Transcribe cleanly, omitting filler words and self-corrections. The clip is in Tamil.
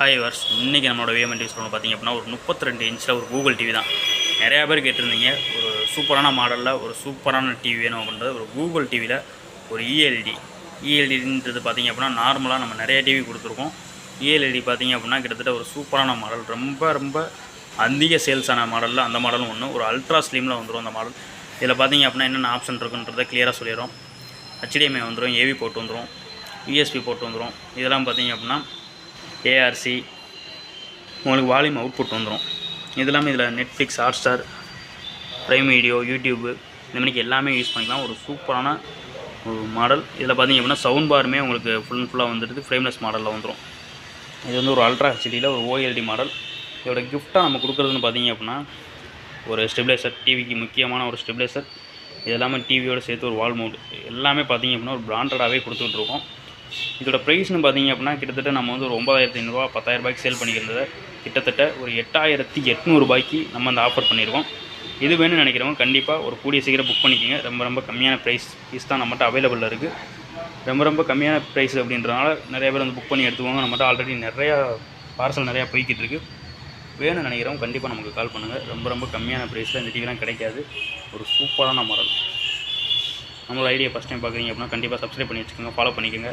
ஹாய் வர்ஸ், இன்றைக்கி நம்மளோட விஎம்என் டிவி சொல்லணும் பார்த்திங்க அப்படின்னா ஒரு 32 இன்ச்சில் ஒரு கூகுள் டிவி தான். நிறையா பேர் கேட்டிருந்தீங்க ஒரு சூப்பரான மாடலில் ஒரு சூப்பரான டிவி வேணும் அப்படின்றது. ஒரு கூகுள் டிவியில் ஒரு இஎல்டின்றது பார்த்திங்க அப்படின்னா நார்மலாக நம்ம நிறைய டிவி கொடுத்துருக்கோம். இஎல்இடி பார்த்திங்க அப்படின்னா கிட்டத்தட்ட ஒரு சூப்பரான மாடல், ரொம்ப அதிக சேல்ஸான மாடலில் அந்த மாடலும் ஒன்று. ஒரு அல்ட்ரா ஸ்லிமில் வந்துடும் அந்த மாடல். இதில் பார்த்திங்க அப்படின்னா என்னென்ன ஆப்ஷன் இருக்குன்றதை கிளியராக சொல்லிடுறோம். HDMI வந்துடும், ஏவி போட்டு வந்துடும், USB போட்டு வந்துடும். இதெல்லாம் பார்த்திங்க அப்படின்னா ARC உங்களுக்கு வால்யூம் அவுட்புட் வந்துடும். இதெல்லாமே இதில் Netflix, Hotstar, prime video, YouTube இந்த மாதிரிக்கு எல்லாமே யூஸ் பண்ணிக்கலாம். ஒரு சூப்பரான ஒரு மாடல். இதில் பார்த்திங்க அப்படின்னா சவுண்ட் பாருமே உங்களுக்கு ஃபுல்லாக வந்துடுது. ஃப்ரேம்லெஸ் மாடலில் வந்துடும். இது வந்து ஒரு அல்ட்ரா ஹெச்டியில் ஒரு OLED மாடல். இதோட கிஃப்ட்டாக நம்ம கொடுக்குறதுன்னு பார்த்திங்க அப்படின்னா ஒரு ஸ்டெபிலைசர், டிவிக்கு முக்கியமான ஒரு ஸ்டெபிலைசர். இது எல்லாமே டிவியோடு சேர்த்து ஒரு வால் மவுண்ட் எல்லாமே பார்த்திங்க அப்படின்னா ஒரு பிராண்டடாகவே கொடுத்துட்ருக்கோம். இதோட ப்ரைஸ்னு பார்த்திங்க அப்படின்னா கிட்டத்தட்ட நம்ம வந்து ஒரு 9,500 10,000 ரூபாய்க்கு சேல் பண்ணியிருந்ததை கிட்டத்தட்ட ஒரு 8,800 ரூபாய்க்கு நம்ம அந்த ஆஃபர் பண்ணியிருக்கோம். இது வேணும்னு நினைக்கிறவங்க கண்டிப்பாக ஒரு கூடிய சீக்கிரம் புக் பண்ணிக்கோங்க. ரொம்ப கம்மியான ப்ரைஸ் தான் நம்மகிட்ட அவைலபிளில் இருக்குது. ரொம்ப கம்மியான ப்ரைஸ் அப்படின்றனால நிறைய பேர் வந்து புக் பண்ணி எடுத்துக்கோங்க. நம்மகிட்ட ஆல்ரெடி நிறையா பார்சல் நிறையா போய்கிட்டு இருக்குது. வேணும்னு நினைக்கிறவங்க கண்டிப்பாக நமக்கு கால் பண்ணுங்கள். ரொம்ப கம்மியான ப்ரைஸில் இந்த டிவிலாம் கிடைக்காது. ஒரு சூப்பரான மாடல். நம்மளோட ஐடியா ஃபஸ்ட் டைம் பார்க்குறீங்க அப்படின்னா கண்டிப்பாக சப்ஸ்கிரைப் பண்ணி வச்சுக்கோங்க, ஃபாலோ பண்ணிக்கோங்க.